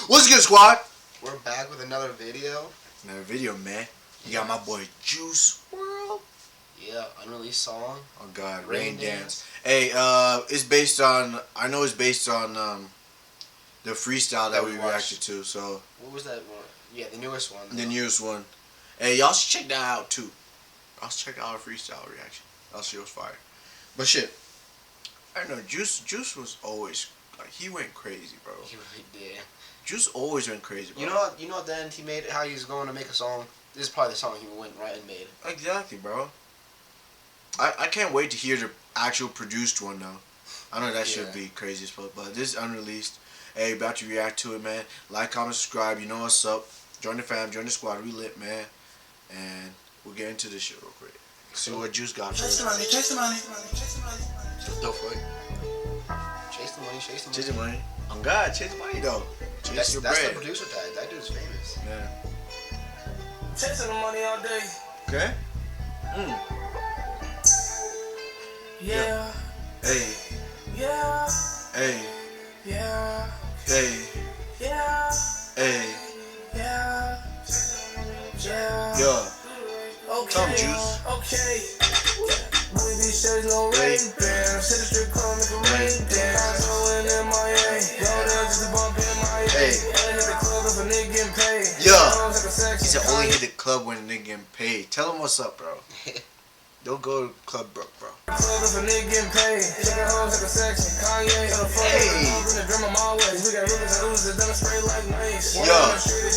What's good, squad? We're back with another video. Another video, man. You got my boy Juice WRLD. Yeah, unreleased song. Oh God, Rain Dance. Hey, it's based on. I know it's based on the freestyle that we reacted to. So what was that one? Yeah, the newest one. The newest one. Hey, y'all should check that out too. Y'all should check out our freestyle reaction. That shit was fire. But shit, I don't know. Juice was always like he went crazy, bro. He really did. Juice always went crazy, bro. You know at the end he made how he was going to make a song. This is probably the song he went right and made. Exactly, bro. I can't wait to hear the actual produced one though. I know that should be crazy as fuck, but this is unreleased. Hey, about to react to it, man. Like, comment, subscribe. You know what's up. Join the fam, join the squad. We lit, man. And we'll get into this shit real quick. See what Juice got for us. Chase the money. Go for it. Chase the money. Chase the money. On God, chase the money though. Chase your bread. That's the producer tag. That dude's famous. Yeah. Chasing the money all day. Okay. Yeah. Hey. Yeah. Hey. Yeah. Hey. Yeah. Hey. Yeah. Yeah. Yeah. Okay. Come, Juice. Okay. Boy, these shades no rain bands. Hit the strip club, make a rain dance. Going in my A. Go there just to bump in my A. Hey. Hit the club if a nigga getting paid. Yeah. He said only hit the club when a nigga getting paid. Tell him what's up, bro. Don't go to Club Brook, bro. Club if a nigga getting paid. Checking hoes like a section. Kanye. Hey. In the drum of my ways. We got rivers and oozes that done spray like mace. Yeah.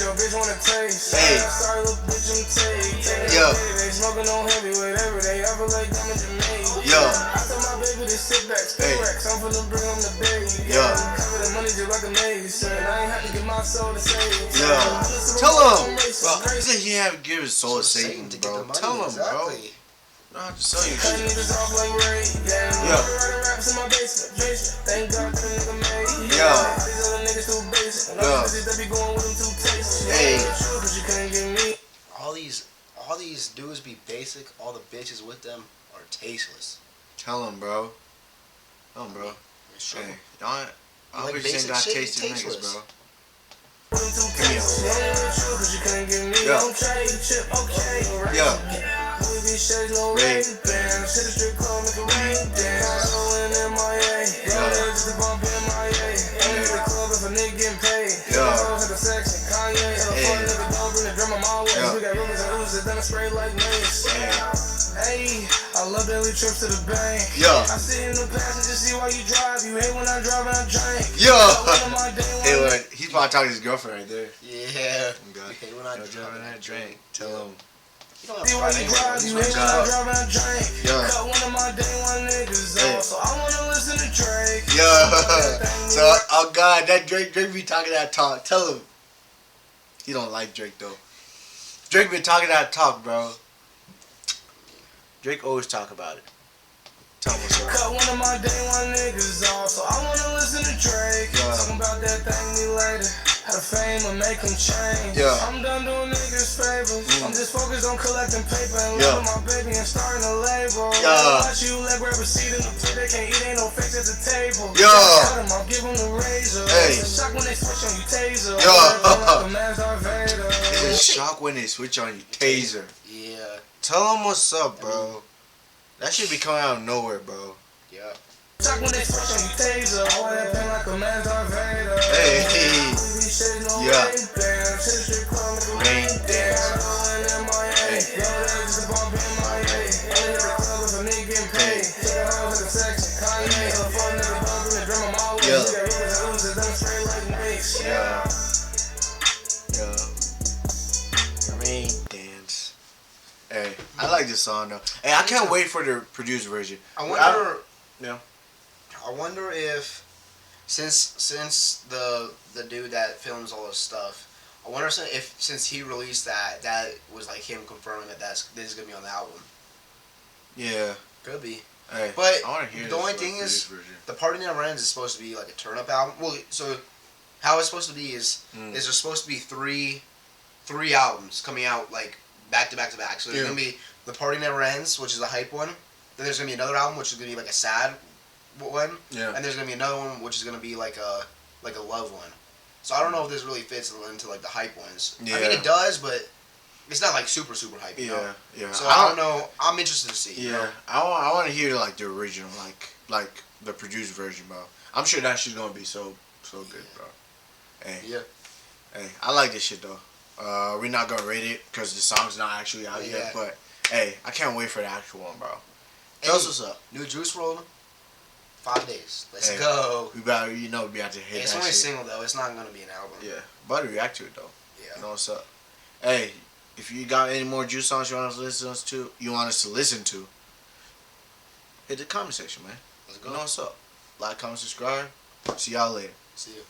Your bitch wanna taste. Hey. Sorry, little bitch, I'm take. Yeah. They smoking on heavyweight every day. I feel like I'm in Jamaica. Yeah. I told my baby to sit back, spin racks. I'm finna bring him the baby. Yeah. Cover the money just like a navy. Said I ain't have to get my soul to save. Yeah. Tell him. Bro, he said he had to give his soul to Satan, bro. Tell him, bro. I don't have to sell you shit. Yeah. Thank God that a nigga made. Yeah. These other niggas too basic. Yeah. That be going with them too tasty. Hey. Cause you couldn't get me. All these dudes be basic. All the bitches with them are tasteless. Tell him, bro. Tell him, bro. It's true. Hey, y'all. I like hope you ain't got shit, tasty niggas, tasteless. bro. Yeah. Rain. Hey, I love daily trips to the bank. Yeah. I sit in the passenger seat while you drive. You hate when I drive and I drink. Yeah. Hey, look, he's probably talking to his girlfriend right there. Yeah. God. Okay, when I drive and I drink. Tell him. You don't have See to why drive you drive, you anywhere. hate when I drive and I drink. Yeah. Cut one of my day one niggas off, so I wanna listen to Drake. Yeah. So, oh God, that Drake be talking that talk. Tell him. He don't like Drake though. Drake been talking that talk, bro. Drake always talk about it. Tell him what's up. Cut one of my day one niggas off, so I wanna listen to Drake. Yeah. Talking about that thing me later. How the fame will make him change. Yeah. I'm done doing niggas favors. I'm just focused on collecting paper and loving my baby and starting a label. Yeah. Watch you let grab a seat in the plate. They can't eat, ain't no face at the table. Yeah. I'll give them the razor. Hey. It's a shock when they switch on you taser. Yeah. Like the man's Darth Vader. It's a shock when they switch on you taser. Yeah. Tell him what's up, bro. That shit be coming out of nowhere, bro. Yeah. Shock when they switch on you taser. I want that pain like a man's Darth Vader. Hey. Yeah. Rain dance. Yeah. Rain dance. Hey, I like this song though. Hey, I can't wait for the produced version. I wonder. Yeah. I wonder if, since the dude that films all this stuff, I wonder if since he released that was like him confirming that this is gonna be on the album. Yeah. Could be. Hey, But I want to hear the only thing is, the Party Never Ends is supposed to be like a turn-up album. Well, so how it's supposed to be is there's supposed to be three albums coming out like back to back to back. So there's gonna be the Party Never Ends, which is a hype one. Then there's gonna be another album which is gonna be like a sad one. Yeah. And there's gonna be another one which is gonna be like a love one. So I don't know if this really fits into like the hype ones. Yeah. I mean, it does, but it's not like super hype. You know? Yeah. So I don't know. I'm interested to see. Yeah, You know? I want to hear like the original, like the produced version, bro. I'm sure that shit's gonna be so good, bro. Hey, Yeah. hey, I like this shit though. We're not gonna rate it because the song's not actually out yet, but hey, I can't wait for the actual one, bro. Tell us what's up. New Juice WRLD. 5 days. Let's Hey, go. We about we about to hit Hey, it's that only a shit. single though. It's not gonna be an album. Yeah, about to react to it though. Yeah. You know what's up. Hey, if you got any more Juice songs you want us to listen to, hit the comment section, man. Let's You go. know what's up. Like, comment, subscribe. See y'all later. See you.